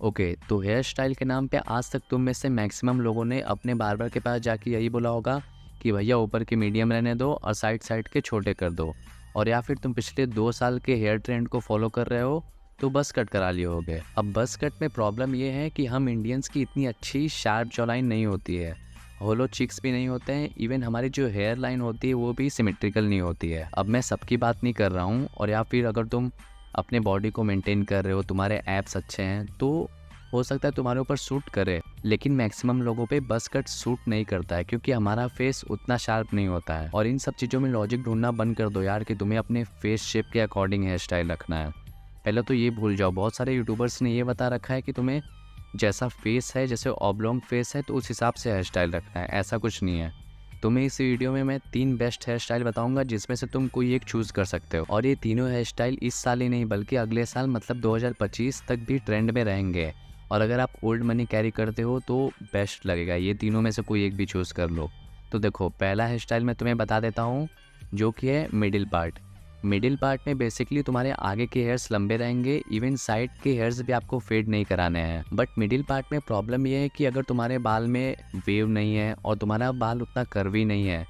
Okay, तो hair style के नाम पे आज तक तुम में से मैक्सिमम लोगों ने अपने बार्बर के पास जाके यही बोला होगा कि भैया ऊपर के मीडियम रहने दो और साइड साइड के छोटे कर दो। और या फिर तुम पिछले 2 साल के हेयर ट्रेंड को फॉलो कर रहे हो तो बस कट करा लिए होगे। अब बस कट में प्रॉब्लम ये है कि हम इंडियंस की इतनी अच्छी शार्प जॉलाइन नहीं होती है, होलो चिक्स भी नहीं होते हैं, इवन हमारी जो हेयर लाइन होती है वो भी सिमेट्रिकल नहीं होती है। अब मैं सबकी बात नहीं कर रहा हूँ, और या फिर अगर तुम अपने बॉडी को मेंटेन कर रहे हो, तुम्हारे एब्स अच्छे हैं, तो हो सकता है तुम्हारे ऊपर सूट करे। लेकिन मैक्सिमम लोगों पे बस कट सूट नहीं करता है क्योंकि हमारा फेस उतना शार्प नहीं होता है। और इन सब चीज़ों में लॉजिक ढूंढना बंद कर दो यार कि तुम्हें अपने फेस शेप के अकॉर्डिंग हेयर स्टाइल रखना है। पहले तो ये भूल जाओ, बहुत सारे यूट्यूबर्स ने ये बता रखा है कि तुम्हें जैसा फेस है, जैसे ऑब्लोंग फेस है, तो उस हिसाब से हेयर स्टाइल रखना है। ऐसा कुछ नहीं है। तुम्हें इस वीडियो में मैं 3 बेस्ट हेयर स्टाइल बताऊंगा जिसमें से तुम कोई एक चूज़ कर सकते हो। और ये तीनों हेयर स्टाइल इस साल ही नहीं बल्कि अगले साल मतलब 2025 तक भी ट्रेंड में रहेंगे। और अगर आप ओल्ड मनी कैरी करते हो तो बेस्ट लगेगा। ये तीनों में से कोई एक भी चूज़ कर लो। तो देखो, पहला हेयर स्टाइल मैं तुम्हें बता देता हूँ जो कि है मिडिल पार्ट। मिडिल पार्ट में बेसिकली तुम्हारे आगे के हेयर्स लंबे रहेंगे, इवन साइड के हेयर्स भी आपको फेड नहीं कराने हैं। बट मिडिल पार्ट में प्रॉब्लम ये है कि अगर तुम्हारे बाल में वेव नहीं है और तुम्हारा बाल उतना कर्वी नहीं है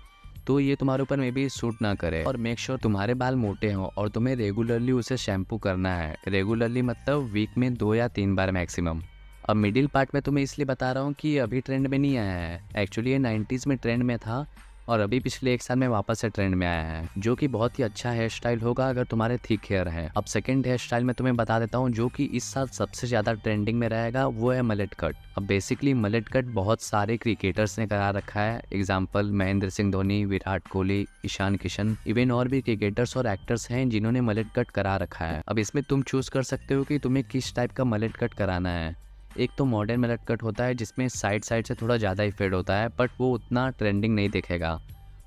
तो ये तुम्हारे ऊपर में भी सूट ना करे। और मेक श्योर तुम्हारे बाल मोटे हों और तुम्हें रेगुलरली उसे शैम्पू करना है। रेगुलरली मतलब वीक में 2 या 3 बार मैक्सिमम। अब मिडिल पार्ट में तुम्हें इसलिए बता रहा हूँ कि ये अभी ट्रेंड में नहीं आया है, एक्चुअली ये 90s में ट्रेंड में था और अभी पिछले 1 साल में वापस से ट्रेंड में आया है, जो कि बहुत ही अच्छा हेयर स्टाइल होगा अगर तुम्हारे थिक हेयर है। अब सेकंड हेयर स्टाइल मैं तुम्हें बता देता हूँ जो कि इस साल सबसे ज़्यादा ट्रेंडिंग में रहेगा, वो है मलेट कट। अब बेसिकली मलेट कट बहुत सारे क्रिकेटर्स ने करा रखा है, एग्जाम्पल महेंद्र सिंह धोनी, विराट कोहली, ईशान किशन, इवन और भी क्रिकेटर्स और एक्टर्स हैं जिन्होंने मलेट कट करा रखा है। अब इसमें तुम चूज कर सकते हो कि तुम्हें किस टाइप का मलेट कट कराना है। एक तो मॉडर्न मलेट कट होता है जिसमें साइड साइड से थोड़ा ज़्यादा ही फेड होता है, बट वो उतना ट्रेंडिंग नहीं दिखेगा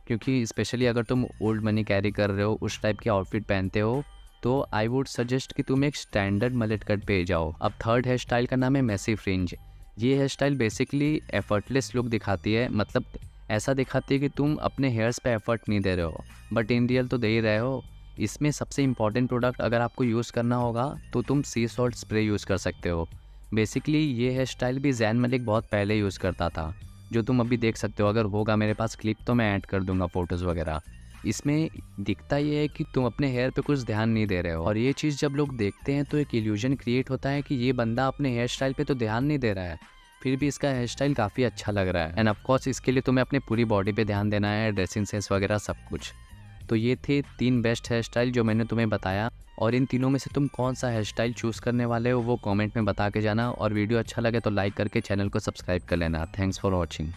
क्योंकि स्पेशली अगर तुम ओल्ड मनी कैरी कर रहे हो, उस टाइप की आउटफिट पहनते हो, तो आई वुड सजेस्ट कि तुम एक स्टैंडर्ड मलेट कट पे जाओ। अब थर्ड हेयर स्टाइल का नाम है मैसी फ्रिंज। ये hair style basically effortless look दिखाती है, मतलब ऐसा दिखाती है कि तुम अपने हेयर्स पे एफर्ट नहीं दे रहे हो, बट इन रियल तो दे ही रहे हो। इसमें सबसे इंपॉर्टेंट प्रोडक्ट अगर आपको यूज़ करना होगा तो तुम सी सॉल्ट स्प्रे यूज़ कर सकते हो। बेसिकली ये हेयर स्टाइल भी जैन मलिक बहुत पहले यूज़ करता था, जो तुम अभी देख सकते हो। अगर होगा मेरे पास क्लिप तो मैं ऐड कर दूंगा फ़ोटोज़ वगैरह। इसमें दिखता ये है कि तुम अपने हेयर पे कुछ ध्यान नहीं दे रहे हो, और ये चीज़ जब लोग देखते हैं तो एक इल्यूजन क्रिएट होता है कि ये बंदा अपने हेयर स्टाइल पे तो ध्यान नहीं दे रहा है, फिर भी इसका हेयर स्टाइल काफ़ी अच्छा लग रहा है। एंड ऑफकोर्स इसके लिए तुम्हें अपनी पूरी बॉडी पे ध्यान देना है, ड्रेसिंग सेंस वगैरह सब कुछ। तो ये थे 3 बेस्ट हेयर स्टाइल जो मैंने तुम्हें बताया, और इन तीनों में से तुम कौन सा हेयर स्टाइल चूज़ करने वाले हो वो कमेंट में बता के जाना। और वीडियो अच्छा लगे तो लाइक करके चैनल को सब्सक्राइब कर लेना। Thanks for watching.